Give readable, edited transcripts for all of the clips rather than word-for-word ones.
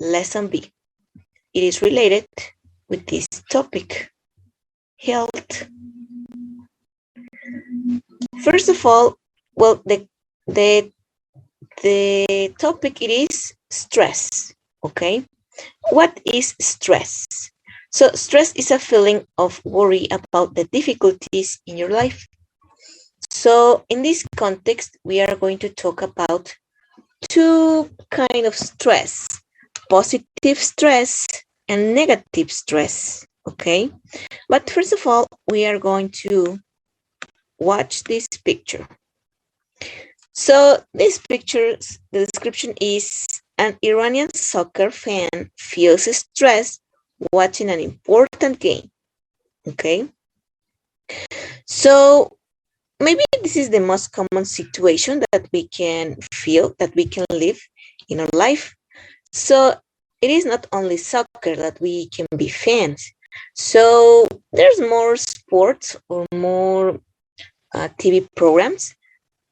lesson B. It is related with this topic, health. First of all, well, the topic it is stress. Okay, what is stress? So stress is a feeling of worry about the difficulties in your life. So in this context, we are going to talk about two kind of stress, positive stress and negative stress. Okay, but first of all, we are going to watch this picture. So this picture, the description is an Iranian soccer fan feels stressed watching an important game. Okay. So maybe this is the most common situation that we can feel, that we can live in our life. So it is not only soccer that we can be fans. So there's more sports or more TV programs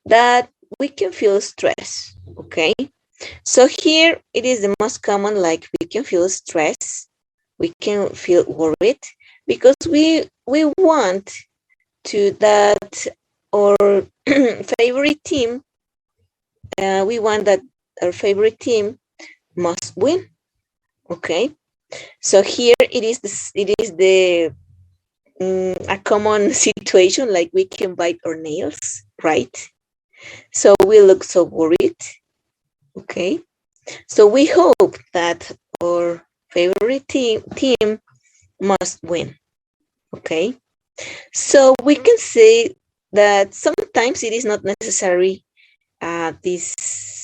that we can feel stress. Okay. So here it is the most common, like we can feel stress, we can feel worried because we want to that our favorite team, we want that our favorite team must win. Okay, so here it is the a common situation, like we can bite our nails, right? So we look so worried. Okay, so we hope that our favorite team must win. Okay, so we can say that sometimes it is not necessary this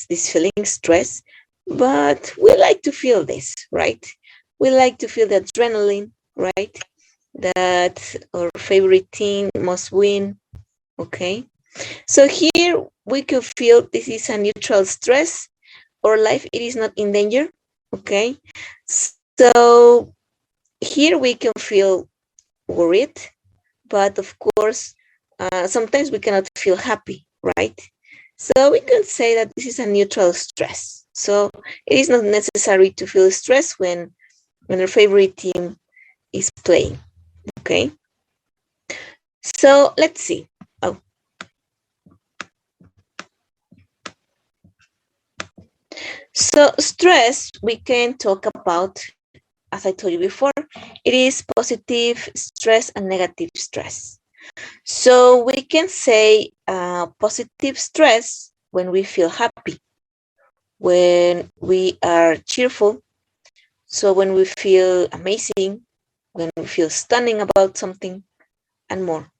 feeling stress, but we like to feel this, right? We like to feel the adrenaline, right? That our favorite team must win. Okay, so here we can feel this is a neutral stress. Our life it is not in danger. Okay, so here we can feel worried, but of course sometimes we cannot feel happy, right? So we can say that this is a neutral stress. So it is not necessary to feel stress when our favorite team is playing. Okay, so let's see. Oh, so stress we can talk about, as I told you before, it is positive stress and negative stress. So we can say positive stress when we feel happy, when we are cheerful, so when we feel amazing, when we feel stunning about something, and more.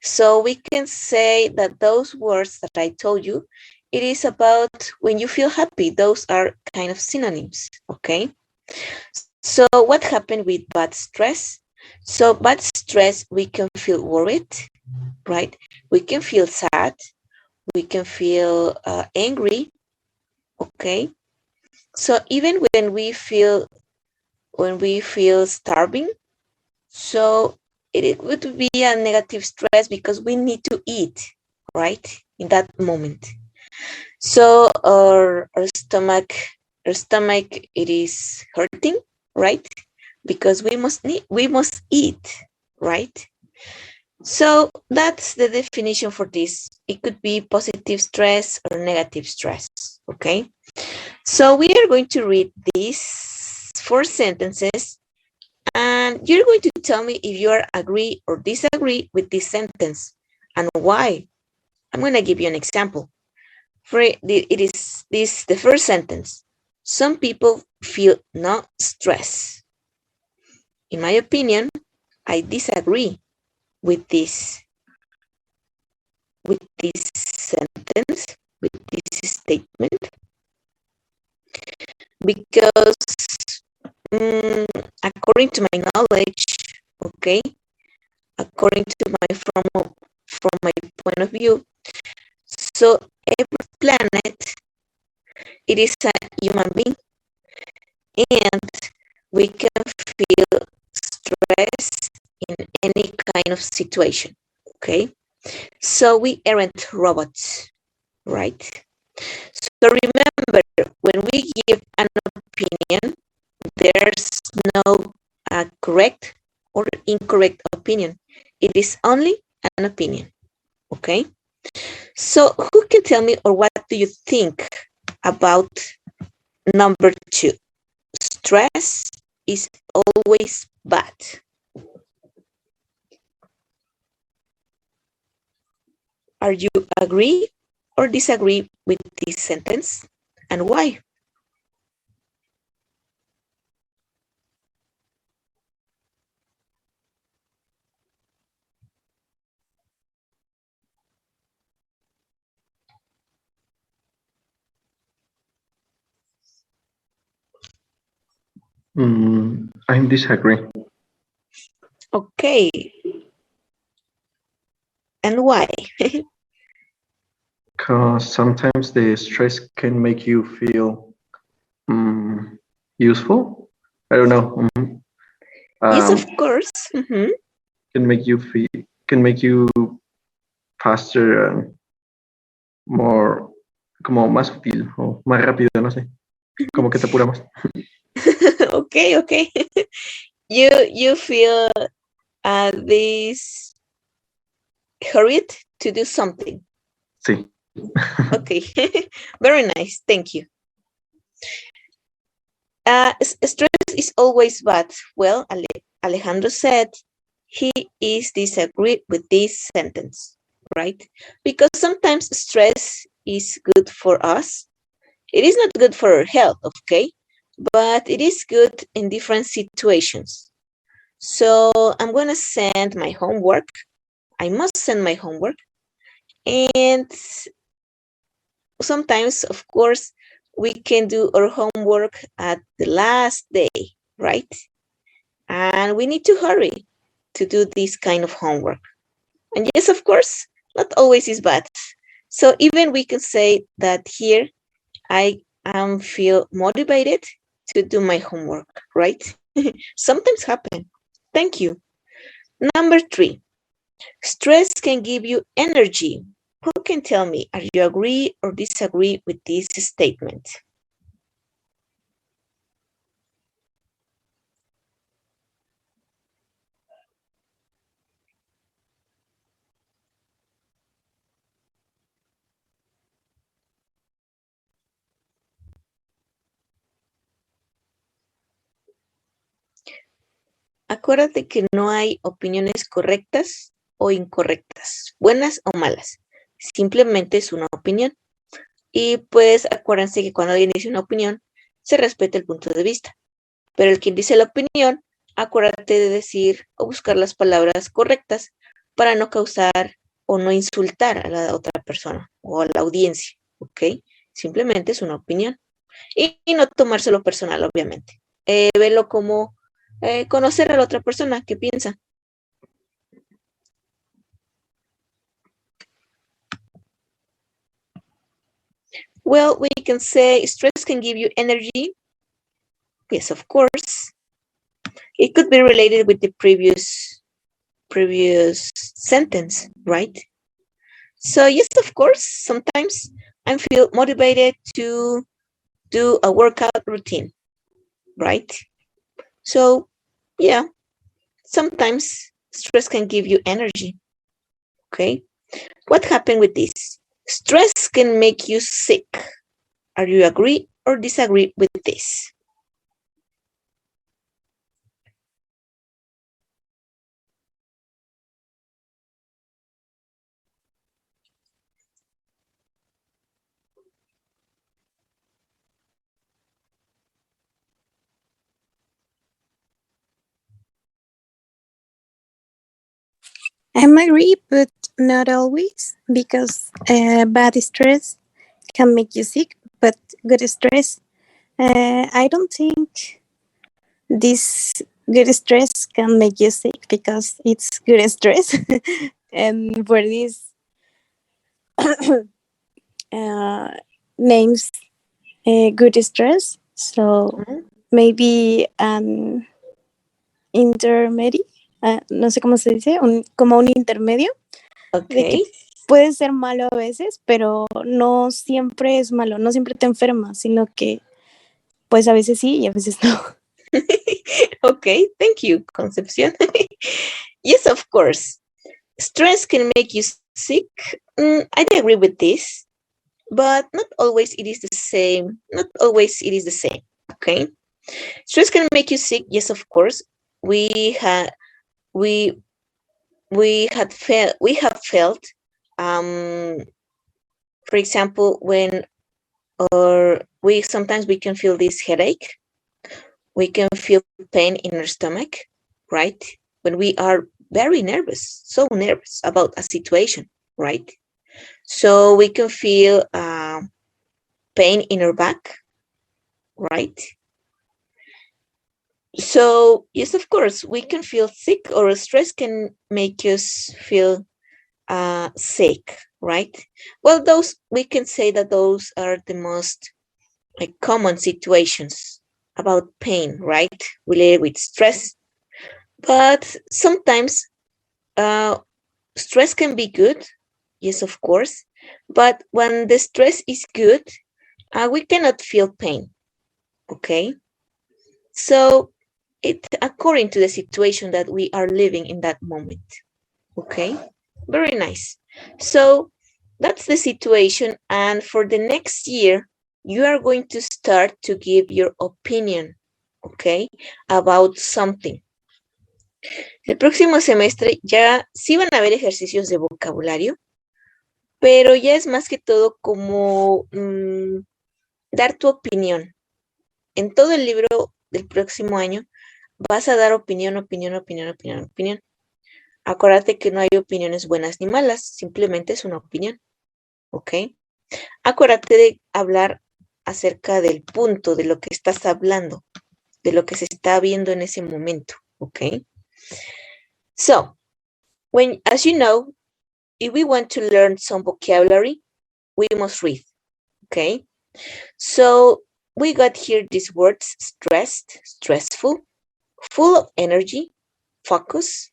So we can say that those words that I told you, it is about when you feel happy. Those are kind of synonyms, okay? So what happened with bad stress? So bad stress, we can feel worried, right? We can feel sad. We can feel angry, okay? So even when we feel starving, so it would be a negative stress because we need to eat, right? In that moment. So our stomach, it is hurting, right? Because we must eat, right? So that's the definition for this. It could be positive stress or negative stress, okay? So we are going to read these 4 sentences and you're going to tell me if you are agree or disagree with this sentence and why. I'm going to give you an example. It is this the first sentence. Some people feel no stress. In my opinion, I disagree with this sentence, with this statement, because according to my knowledge, okay, according to from my point of view, so every planet it is a human being and we can feel stress in any kind of situation, okay? So we aren't robots, right? So remember, when we give an opinion, there's no correct or incorrect opinion. It is only an opinion. Okay? So, who can tell me or what do you think about number 2? Stress is always bad. Are you agree or disagree with this sentence and why? I'm disagreeing. Okay. And why? Because sometimes the stress can make you feel useful. I don't know. Yes, of Um, course. Mhm. can make you feel, can make you faster and more, como más útil o más rápido, no sé. Como que te apura más. Okay, okay. You feel this hurried to do something. Sí. Okay. Very nice. Thank you. Stress is always bad. Well, Alejandro said he is disagreed with this sentence, right? Because sometimes stress is good for us. It is not good for our health, okay? But it is good in different situations. So I'm going to send my homework. I must send my homework. And sometimes, of course, we can do our homework at the last day, right? And we need to hurry to do this kind of homework. And yes, of course, not always is bad. So even we can say that here I am feel motivated to do my homework, right? Sometimes happen. Thank you. Number 3, stress can give you energy. Who can tell me, are you agree or disagree with this statement? Acuérdate que no hay opiniones correctas o incorrectas, buenas o malas. Simplemente es una opinión. Y pues acuérdense que cuando alguien dice una opinión, se respeta el punto de vista. Pero el quien dice la opinión, acuérdate de decir o buscar las palabras correctas para no causar o no insultar a la otra persona o a la audiencia, ¿ok? Simplemente es una opinión. Y no tomárselo personal, obviamente. Verlo como conocer a la otra persona, ¿qué piensa? Well, we can say stress can give you energy. Yes, of course. It could be related with the previous sentence, right? So yes, of course, sometimes I feel motivated to do a workout routine, right? So yeah, sometimes stress can give you energy. Okay. What happened with this? Stress can make you sick. Are you agree or disagree with this? I'm agree, but not always, because bad stress can make you sick, but good stress, I don't think this good stress can make you sick because it's good stress. And for this uh, names good stress, so Mhm. maybe intermediate, no sé cómo se dice, como un intermedio, de que Okay. puede ser malo a veces, pero no siempre es malo, no siempre te enferma, sino que pues a veces sí y a veces no. Okay, thank you, Concepcion. Yes, of course. Stress can make you sick. I agree with this, but not always it is the same. Not always it is the same. Okay, stress can make you sick. Yes, of course. We had we we have felt, um, for example, when or we sometimes we can feel this headache. We can feel pain in our stomach, right? When we are very nervous, so nervous about a situation, right? So we can feel pain in our back, right? So yes, of course, we can feel sick, or stress can make us feel sick, right? Well, those we can say that those are the most like common situations about pain, right? Related with stress. But sometimes uh, stress can be good, yes, of course. But when the stress is good, we cannot feel pain, okay? So it according to the situation that we are living in that moment, okay? Very nice. So that's the situation. And for the next year, you are going to start to give your opinion, okay, about something. El próximo semestre ya sí van a haber ejercicios de vocabulario, pero ya es más que todo como dar tu opinión. En todo el libro del próximo año vas a dar opinión, opinión, opinión, opinión, opinión. Acuérdate que no hay opiniones buenas ni malas, simplemente es una opinión, ¿ok? Acuérdate de hablar acerca del punto, de lo que estás hablando, de lo que se está viendo en ese momento, ¿ok? So, as you know, if we want to learn some vocabulary, we must read, okay? So we got here these words: stressed, stressful, full of energy, focus,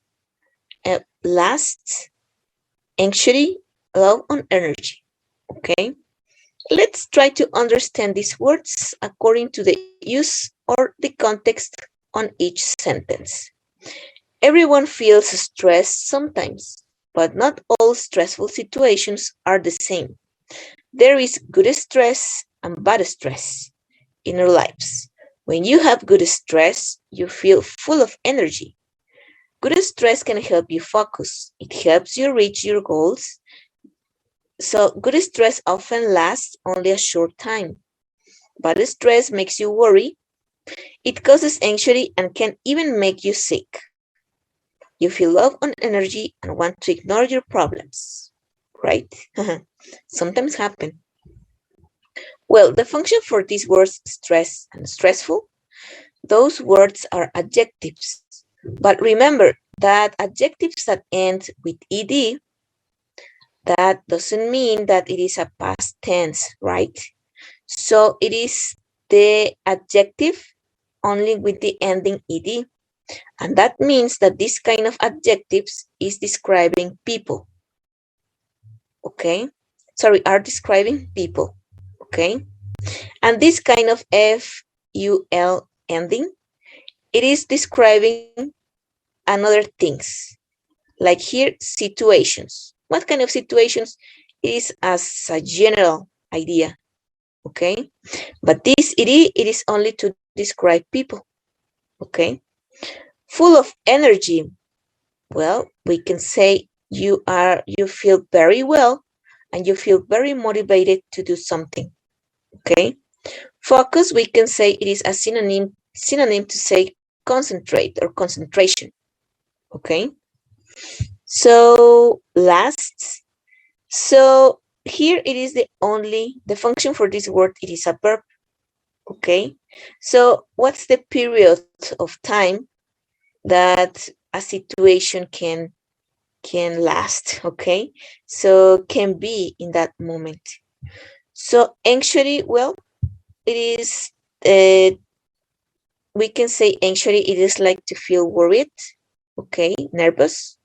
last, anxiety, low on energy, okay? Let's try to understand these words according to the use or the context on each sentence. Everyone feels stressed sometimes, but not all stressful situations are the same. There is good stress and bad stress in our lives. When you have good stress, you feel full of energy. Good stress can help you focus. It helps you reach your goals. So good stress often lasts only a short time. Bad stress makes you worry. It causes anxiety and can even make you sick. You feel low on energy and want to ignore your problems, right? Sometimes happen. Well, the function for these words stress and stressful, those words are adjectives. But remember that adjectives that end with ed, that doesn't mean that it is a past tense, right? So it is the adjective only with the ending ed. And that means that this kind of adjectives is describing people. Okay? Sorry, are describing people. Okay? And this kind of FUL ending, it is describing another things. Like here, situations. What kind of situations? It is as a general idea. Okay? But this it is only to describe people. Okay? Full of energy. Well, we can say you feel very well and you feel very motivated to do something. Okay? Focus, we can say it is a synonym to say concentrate or concentration. Okay? So last, so here it is the function for this word, it is a verb. Okay? So what's the period of time that a situation can last? Okay? So can be in that moment. So anxiety, well, it is we can say anxiety, it is like to feel worried, okay, nervous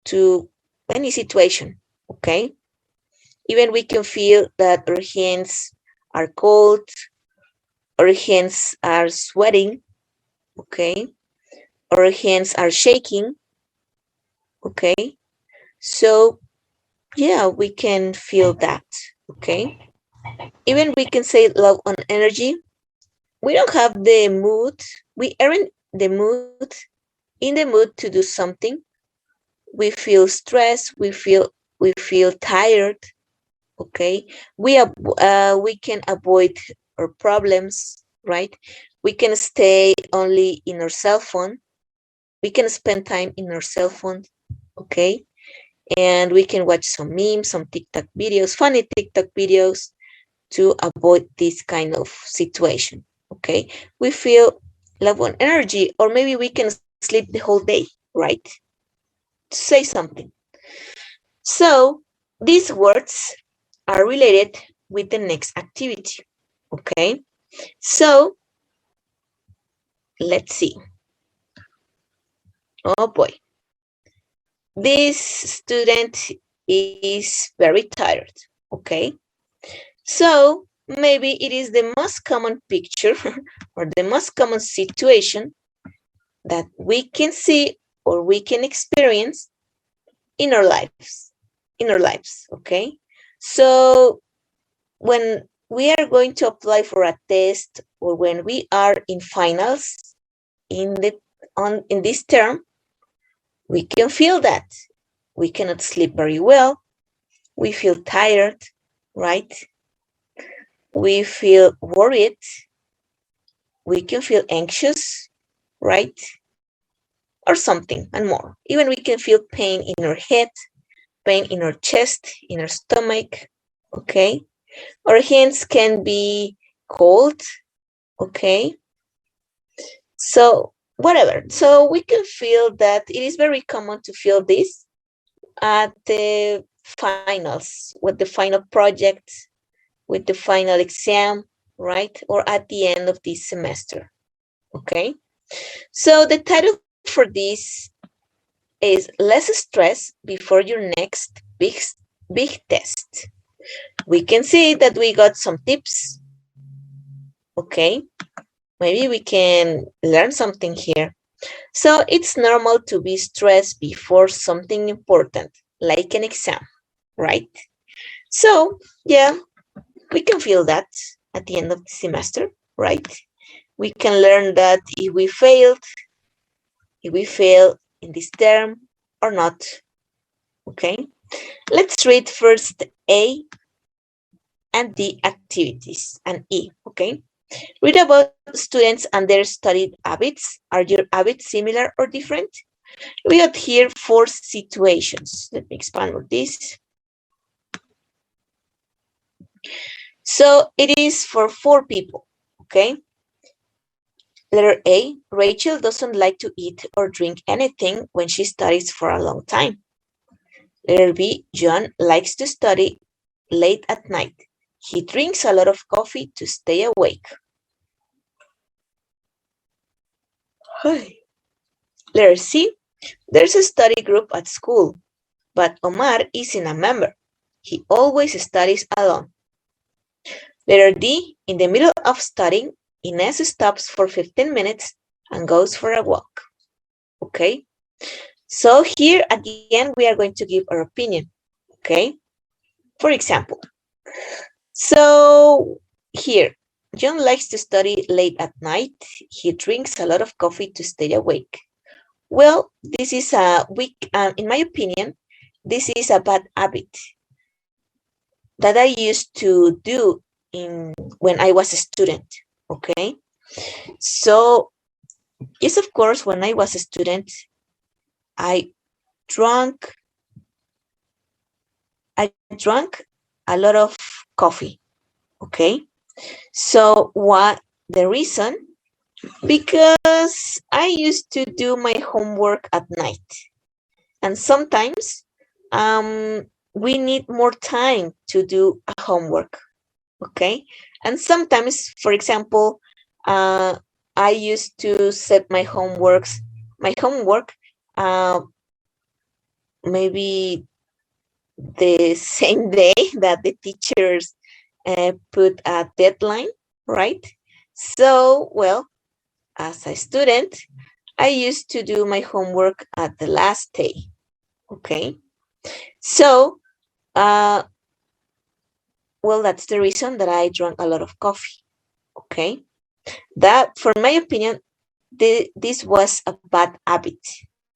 to any situation, okay? Even we can feel that our hands are cold, our hands are sweating, okay? Our hands are shaking, okay? So, yeah, we can feel that, okay? Even we can say low on energy. We don't have the mood. We aren't the mood in the mood to do something. We feel stressed. We feel tired, okay? We can avoid our problems, right? We can stay only in our cell phone. We can spend time in our cell phone, okay? And we can watch some memes, some TikTok videos, funny TikTok videos, to avoid this kind of situation, okay? We feel low on energy, or maybe we can sleep the whole day, right? To say something. So these words are related with the next activity, okay? So let's see. Oh boy, this student is very tired, okay? So maybe it is the most common picture or the most common situation that we can see or we can experience in our lives, okay? So when we are going to apply for a test, or when we are in finals in this term, we can feel that we cannot sleep very well. We feel tired, right? We feel worried. We can feel anxious, right? Or something and more. Even we can feel pain in our head, pain in our chest, in our stomach, okay? Our hands can be cold, okay? So, whatever. So, we can feel that it is very common to feel this at the finals, with the final project, with the final exam, right? Or at the end of this semester, okay? So, the title for this is Less Stress Before Your Next Big Test. We can see that we got some tips, okay? Maybe we can learn something here. So it's normal to be stressed before something important, like an exam, right? So, yeah, we can feel that at the end of the semester, right? We can learn that if we fail in this term or not, okay? Let's read first A and D activities and E, okay? Read about students and their study habits. Are your habits similar or different? We got here 4 situations. Let me expand on this. So it is for 4 people, okay? Letter A, Rachel doesn't like to eat or drink anything when she studies for a long time. Letter B, John likes to study late at night. He drinks a lot of coffee to stay awake. Letter C, there's a study group at school, but Omar isn't a member. He always studies alone. Letter D, in the middle of studying, Ines stops for 15 minutes and goes for a walk. Okay? So here again, we are going to give our opinion. Okay? For example, so here, John likes to study late at night. He drinks a lot of coffee to stay awake. Well, this is a weak, in my opinion, this is a bad habit that I used to do when I was a student. Okay? So, yes, of course, when I was a student, I drank I drank a lot of coffee. Okay. So what the reason? Because I used to do my homework at night. And sometimes we need more time to do a homework. Okay. And sometimes, for example, I used to set my homework, uh, maybe the same day that the teachers put a deadline, right? So, well, as a student, I used to do my homework at the last day. Okay. So, well, that's the reason that I drank a lot of coffee. Okay. That, for my opinion, this was a bad habit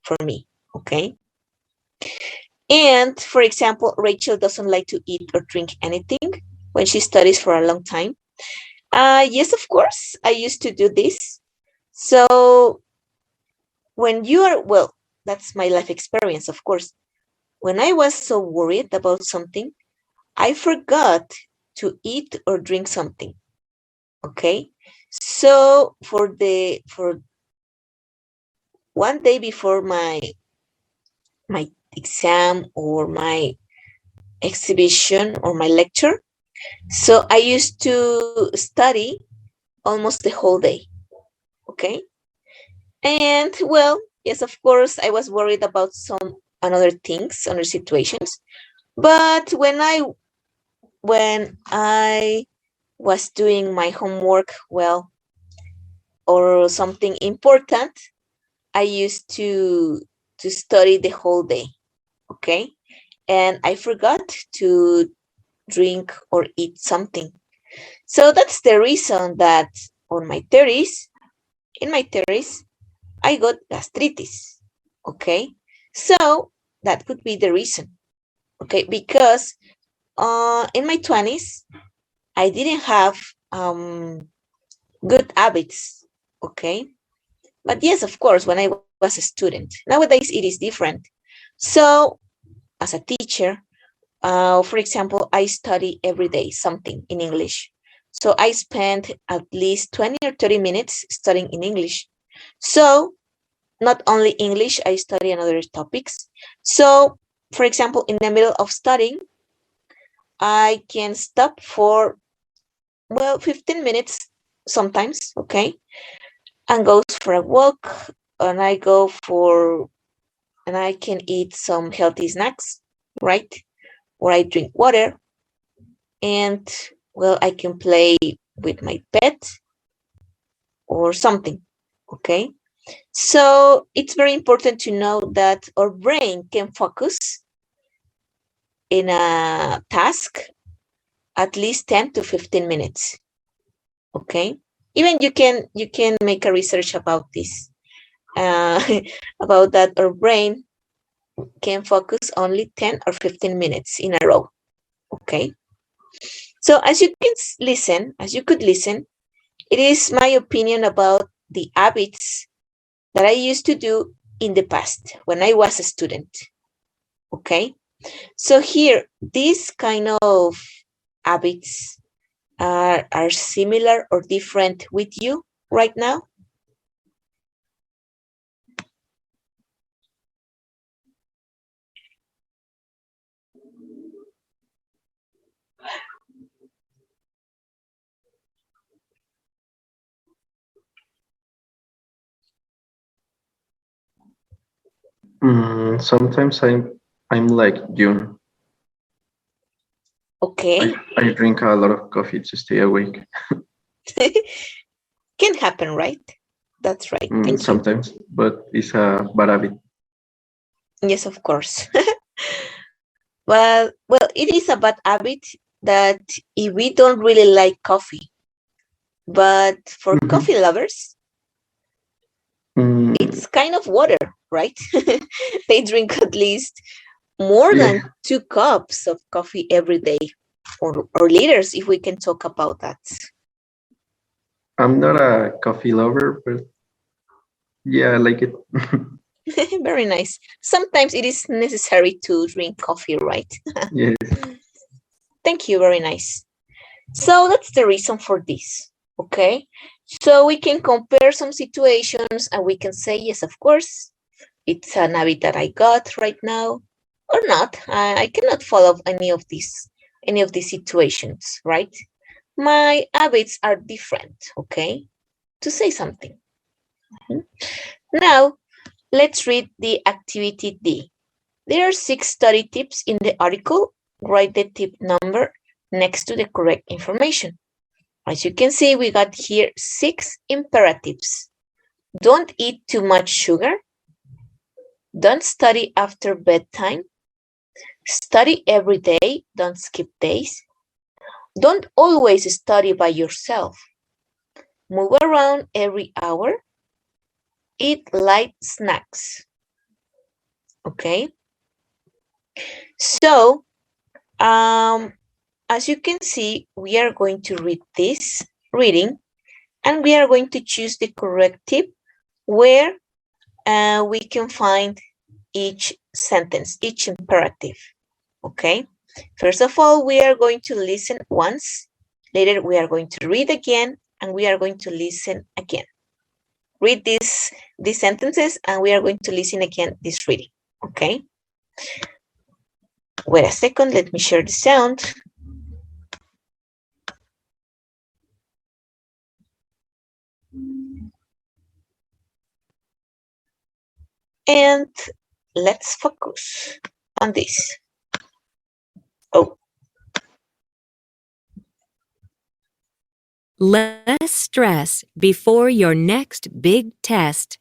for me. Okay. And for example, Rachel doesn't like to eat or drink anything when she studies for a long time. Yes, of course, I used to do this. So when you are, well, that's my life experience, of course. When I was so worried about something, I forgot to eat or drink something. Okay. So for one day before my exam or my exhibition or my lecture, so I used to study almost the whole day. Okay. And well, yes, of course, I was worried about some another things, other situations. But when I was doing my homework well or something important, I used to study the whole day. Okay. And I forgot to drink or eat something. So that's the reason that on my 30s, in my 30s, I got gastritis. Okay. So that could be the reason. Okay. Because in my 20s, I didn't have good habits. Okay. But yes, of course, when I was a student, nowadays it is different. So as a teacher, for example, I study every day something in English. So I spend at least 20 or 30 minutes studying in English. So not only English, I study another topics. So, for example, in the middle of studying, I can stop for, well, 15 minutes sometimes, okay, and goes for a walk, and and I can eat some healthy snacks, right? Or I drink water, and well, I can play with my pet or something, okay? So it's very important to know that our brain can focus in a task at least 10 to 15 minutes, okay? Even you can make a research about this, uh, about that our brain can focus only 10 or 15 minutes in a row, okay? So as you could listen, it is my opinion about the habits that I used to do in the past when I was a student. Okay. So here, these kind of habits are similar or different with you right now? Sometimes I'm like June. Okay. I drink a lot of coffee to stay awake. Can happen, right? That's right. Thank you. Sometimes, but it's a bad habit. Yes, of course. Well, it is a bad habit that if we don't really like coffee, but for Mhm. coffee lovers, Mm, it's kind of water, right? They drink at least more yeah, than 2 cups of coffee every day, or liters, if we can talk about that. I'm not a coffee lover, but yeah, I like it. Very nice. Sometimes it is necessary to drink coffee, right? Yes. Thank you. Very nice. So that's the reason for this. Okay. So we can compare some situations and we can say, yes, of course, it's an habit that I got right now, or not. I cannot follow any of these situations, right? My habits are different, okay? To say something. Mhm. Now, let's read the activity D. There are 6 study tips in the article. Write the tip number next to the correct information. As you can see, we got here 6 imperatives. Don't eat too much sugar. Don't study after bedtime. Study every day. Don't skip days. Don't always study by yourself. Move around every hour. Eat light snacks. Okay? So, as you can see, we are going to read this reading and we are going to choose the correct tip where we can find each sentence, each imperative. Okay? First of all, we are going to listen once. Later, we are going to read again and we are going to listen again. Read these sentences and we are going to listen again this reading. Okay? Wait a second, let me share the sound. And let's focus on this. Oh. Less stress before your next big test.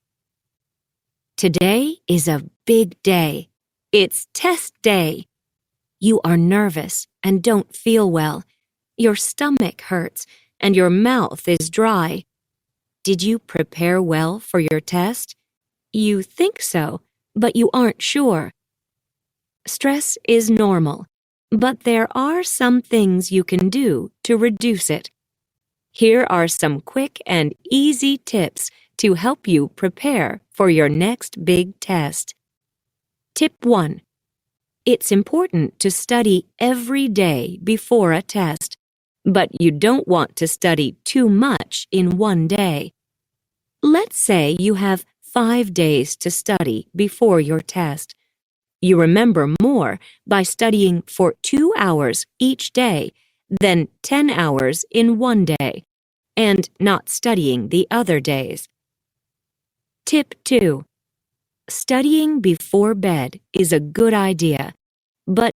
Today is a big day. It's test day. You are nervous and don't feel well. Your stomach hurts and your mouth is dry. Did you prepare well for your test? You think so, but you aren't sure. Stress is normal, but there are some things you can do to reduce it. Here are some quick and easy tips to help you prepare for your next big test. Tip 1. It's important to study every day before a test, but you don't want to study too much in one day. Let's say you have 5 days to study before your test. You remember more by studying for 2 hours each day than 10 hours in one day, and not studying the other days. Tip 2. Studying before bed is a good idea, but